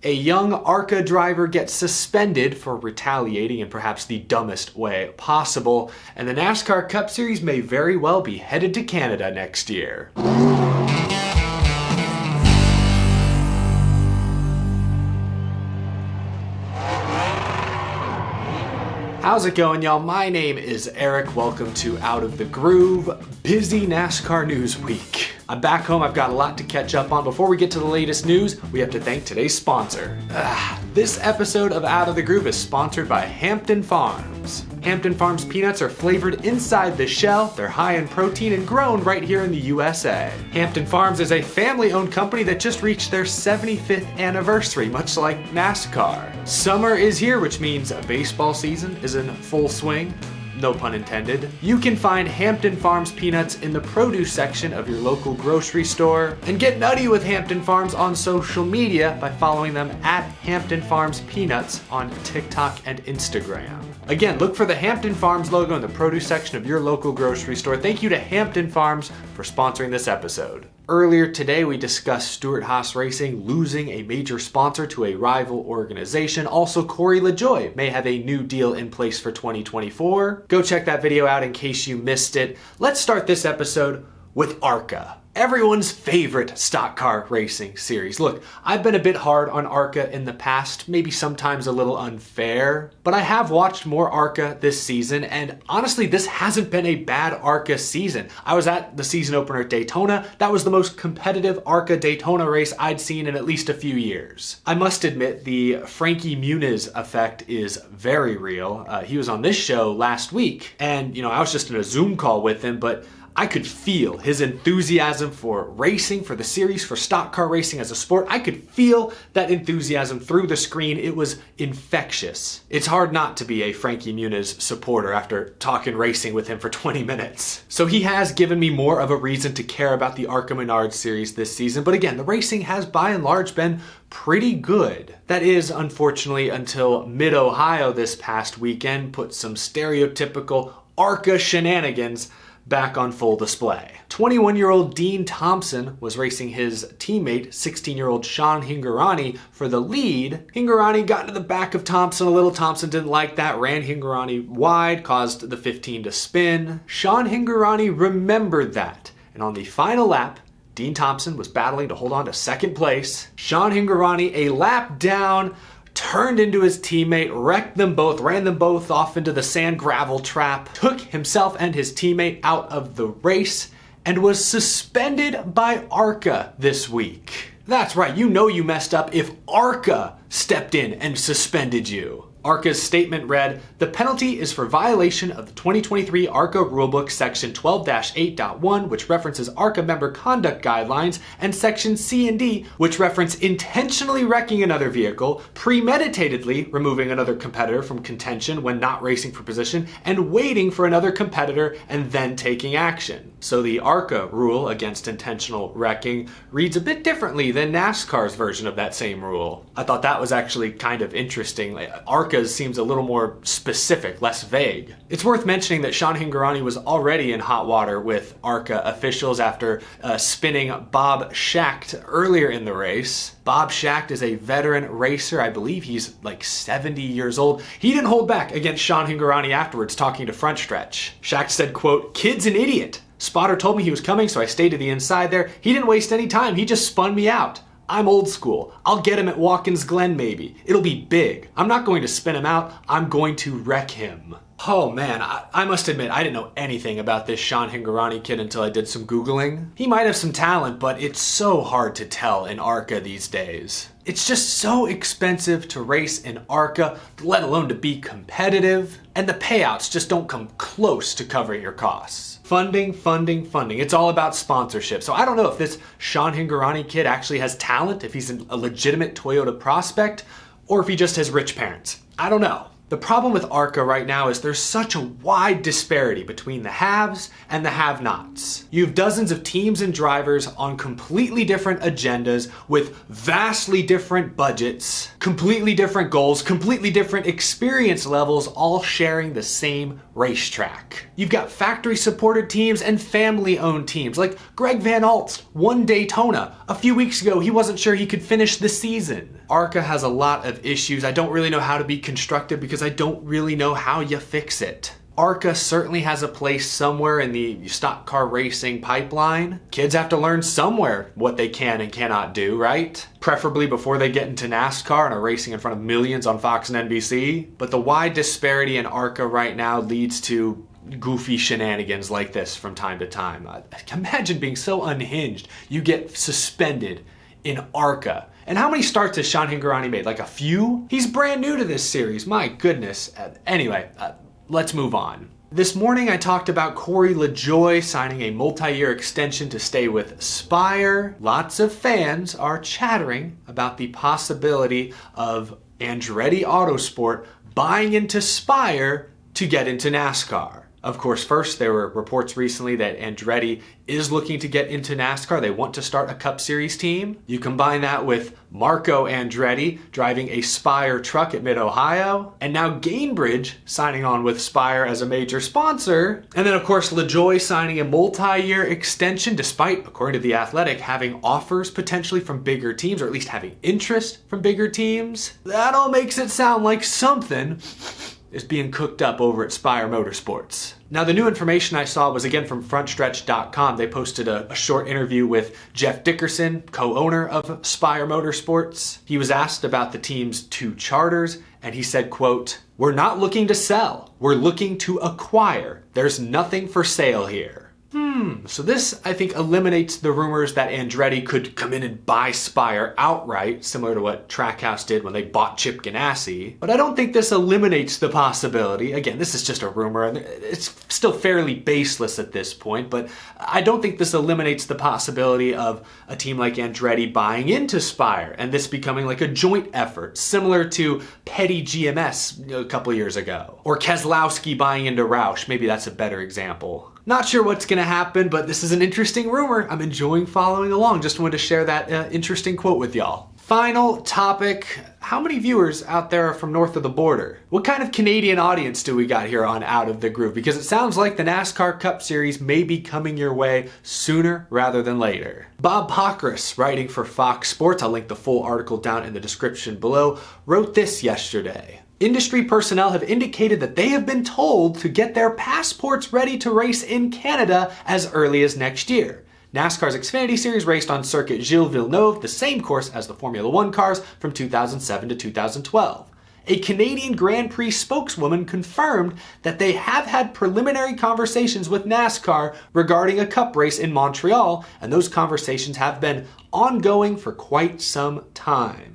A young ARCA driver gets suspended for retaliating in perhaps the dumbest way possible, and the NASCAR Cup Series may very well be headed to Canada next year. How's it going, y'all? My name is Eric. Welcome to Out of the Groove. Busy NASCAR news week. I'm back home. I've got a lot to catch up on. Before we get to the latest news, we have to thank today's sponsor. This episode of Out of the Groove is sponsored by Hampton Farms. Hampton Farms peanuts are flavored inside the shell, they're high in protein and grown right here in the USA. Hampton Farms is a family-owned company that just reached their 75th anniversary, much like NASCAR. Summer is here, which means baseball season is in full swing. No pun intended. You can find Hampton Farms peanuts in the produce section of your local grocery store. And get nutty with Hampton Farms on social media by following them at Hampton Farms Peanuts on TikTok and Instagram. Again, look for the Hampton Farms logo in the produce section of your local grocery store. Thank you to Hampton Farms for sponsoring this episode. Earlier today, we discussed Stewart-Haas Racing losing a major sponsor to a rival organization. Also, Corey LaJoie may have a new deal in place for 2024. Go check that video out in case you missed it. Let's start this episode with ARCA, everyone's favorite stock car racing series. Look, I've been a bit hard on ARCA in the past, maybe sometimes a little unfair, but I have watched more ARCA this season, and honestly, this hasn't been a bad ARCA season. I was at the season opener at Daytona. That was the most competitive ARCA Daytona race I'd seen in at least a few years. I must admit, the Frankie Muniz effect is very real. He was on this show last week, and I was just in a Zoom call with him, but I could feel his enthusiasm for racing, for the series, for stock car racing as a sport. I could feel that enthusiasm through the screen. It was infectious. It's hard not to be a Frankie Muniz supporter after talking racing with him for 20 minutes. So he has given me more of a reason to care about the ARCA Menard series this season. But again, the racing has by and large been pretty good. That is, unfortunately, until Mid-Ohio this past weekend put some stereotypical ARCA shenanigans back on full display. 21-year-old Dean Thompson was racing his teammate, 16-year-old Sean Hingorami, for the lead. Hingorami got into the back of Thompson a little. Thompson didn't like that, ran Hingorami wide, caused the 15 to spin. Sean Hingorami remembered that, and on the final lap, Dean Thompson was battling to hold on to second place. Sean Hingorami, a lap down, turned into his teammate, wrecked them both, ran them both off into the sand gravel trap, took himself and his teammate out of the race, and was suspended by ARCA this week. That's right, you messed up if ARCA stepped in and suspended you. ARCA's statement read, "The penalty is for violation of the 2023 ARCA Rulebook Section 12-8.1, which references ARCA member conduct guidelines, and Section C and D, which reference intentionally wrecking another vehicle, premeditatedly removing another competitor from contention when not racing for position, and waiting for another competitor and then taking action." So the ARCA rule against intentional wrecking reads a bit differently than NASCAR's version of that same rule. I thought that was actually kind of interesting. ARCA seems a little more specific, less vague. It's worth mentioning that Sean Hingorami was already in hot water with ARCA officials after spinning Bob Schacht earlier in the race. Bob Schacht is a veteran racer. I believe he's like 70 years old. He didn't hold back against Sean Hingorami afterwards, talking to Front Stretch. Schacht said, quote, "Kid's an idiot. Spotter told me he was coming, so I stayed to the inside there. He didn't waste any time. He just spun me out. I'm old school. I'll get him at Watkins Glen maybe. It'll be big. I'm not going to spin him out. I'm going to wreck him." Oh man, I must admit, I didn't know anything about this Sean Hingorami kid until I did some Googling. He might have some talent, but it's so hard to tell in ARCA these days. It's just so expensive to race in ARCA, let alone to be competitive, and the payouts just don't come close to covering your costs. Funding. It's all about sponsorship. So I don't know if this Sean Hingorami kid actually has talent, if he's a legitimate Toyota prospect, or if he just has rich parents. I don't know. The problem with ARCA right now is there's such a wide disparity between the haves and the have-nots. You have dozens of teams and drivers on completely different agendas with vastly different budgets, completely different goals, completely different experience levels, all sharing the same racetrack. You've got factory-supported teams and family-owned teams, like Greg Van Aert won Daytona. A few weeks ago, he wasn't sure he could finish the season. ARCA has a lot of issues. I don't really know how to be constructive because I don't really know how you fix it. ARCA certainly has a place somewhere in the stock car racing pipeline. Kids have to learn somewhere what they can and cannot do, right? Preferably before they get into NASCAR and are racing in front of millions on Fox and NBC. But the wide disparity in ARCA right now leads to goofy shenanigans like this from time to time. Imagine being so unhinged you get suspended in ARCA. And how many starts has Sean Hingorami made? Like a few? He's brand new to this series, my goodness. Anyway, let's move on. This morning I talked about Corey LaJoie signing a multi-year extension to stay with Spire. Lots of fans are chattering about the possibility of Andretti Autosport buying into Spire to get into NASCAR. Of course, first there were reports recently that Andretti is looking to get into NASCAR. They want to start a Cup Series team. You combine that with Marco Andretti driving a Spire truck at Mid-Ohio, and now Gainbridge signing on with Spire as a major sponsor. And then of course LaJoie signing a multi-year extension despite, according to The Athletic, having offers potentially from bigger teams, or at least having interest from bigger teams. That all makes it sound like something is being cooked up over at Spire Motorsports. Now, the new information I saw was again from frontstretch.com. They posted a short interview with Jeff Dickerson, co-owner of Spire Motorsports. He was asked about the team's 2 charters, and he said, quote, "We're not looking to sell. We're looking to acquire. There's nothing for sale here." So this, I think, eliminates the rumors that Andretti could come in and buy Spire outright, similar to what Trackhouse did when they bought Chip Ganassi. But I don't think this eliminates the possibility. Again, this is just a rumor, and it's still fairly baseless at this point, but I don't think this eliminates the possibility of a team like Andretti buying into Spire, and this becoming like a joint effort, similar to Petty GMS a couple years ago. Or Keselowski buying into Roush, maybe that's a better example. Not sure what's gonna happen, but this is an interesting rumor. I'm enjoying following along. Just wanted to share that interesting quote with y'all. Final topic, how many viewers out there are from north of the border? What kind of Canadian audience do we got here on Out of the Groove? Because it sounds like the NASCAR Cup Series may be coming your way sooner rather than later. Bob Pockrass, writing for Fox Sports, I'll link the full article down in the description below, wrote this yesterday. Industry personnel have indicated that they have been told to get their passports ready to race in Canada as early as next year. NASCAR's Xfinity Series raced on circuit Gilles Villeneuve, the same course as the Formula One cars from 2007 to 2012. A Canadian Grand Prix spokeswoman confirmed that they have had preliminary conversations with NASCAR regarding a cup race in Montreal, and those conversations have been ongoing for quite some time.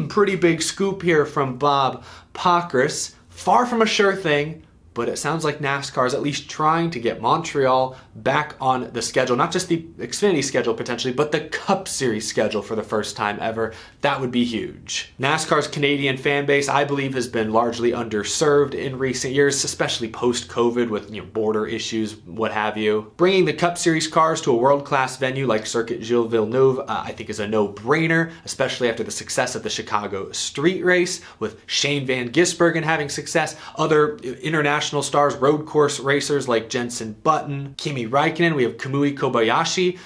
Pretty big scoop here from Bob Pockrass. Far from a sure thing, but it sounds like NASCAR is at least trying to get Montreal back on the schedule. Not just the Xfinity schedule potentially, but the Cup Series schedule for the first time ever. That would be huge. NASCAR's Canadian fan base, I believe, has been largely underserved in recent years, especially post-COVID with border issues, what have you. Bringing the Cup Series cars to a world-class venue like Circuit Gilles Villeneuve, I think is a no-brainer, especially after the success of the Chicago street race, with Shane Van Gisbergen having success, other international stars, road course racers like Jenson Button, Kimi Räikkönen. We have Kamui Kobayashi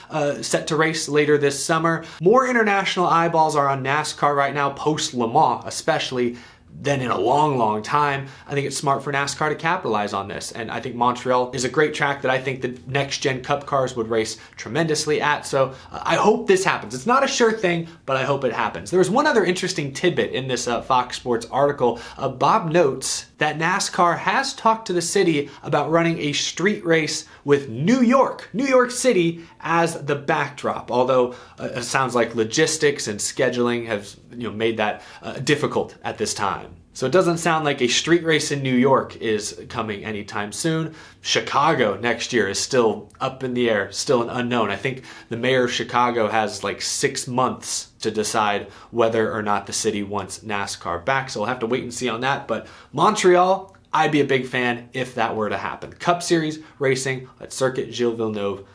set to race later this summer. More international eyeballs are on NASCAR right now, post Le Mans especially, than in a long, long time. I think it's smart for NASCAR to capitalize on this. And I think Montreal is a great track that I think the next-gen Cup cars would race tremendously at. So I hope this happens. It's not a sure thing, but I hope it happens. There was one other interesting tidbit in this Fox Sports article. Bob notes that NASCAR has talked to the city about running a street race with New York City as the backdrop. Although it sounds like logistics and scheduling have made that difficult at this time. So it doesn't sound like a street race in New York is coming anytime soon. Chicago next year is still up in the air, still an unknown. I think the mayor of Chicago has like 6 months to decide whether or not the city wants NASCAR back. So we'll have to wait and see on that. But Montreal, I'd be a big fan if that were to happen. Cup Series racing at Circuit Gilles Villeneuve.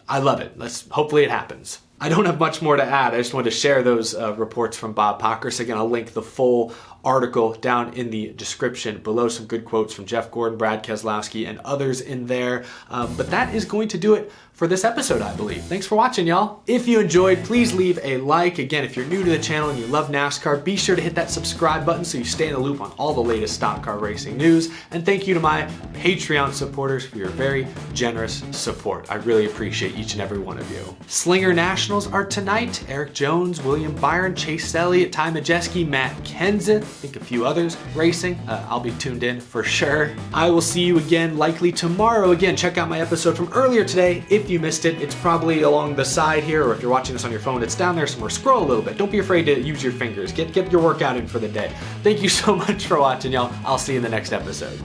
I love it. Hopefully it happens. I don't have much more to add. I just wanted to share those reports from Bob Pockrass. Again, I'll link the full article down in the description below. Some good quotes from Jeff Gordon, Brad Keselowski, and others in there. But that is going to do it for this episode, I believe. Thanks for watching, y'all. If you enjoyed, please leave a like. Again, if you're new to the channel and you love NASCAR, be sure to hit that subscribe button so you stay in the loop on all the latest stock car racing news. And thank you to my Patreon supporters for your very generous support. I really appreciate each and every one of you. Slinger Nationals are tonight. Eric Jones, William Byron, Chase Elliott, Ty Majeski, Matt Kenseth, I think a few others racing. I'll be tuned in for sure. I will see you again likely tomorrow. Again, check out my episode from earlier today. If you missed it, it's probably along the side here, or if you're watching this on your phone, it's down there somewhere. Scroll a little bit. Don't be afraid to use your fingers. Get your workout in for the day. Thank you so much for watching, y'all. I'll see you in the next episode.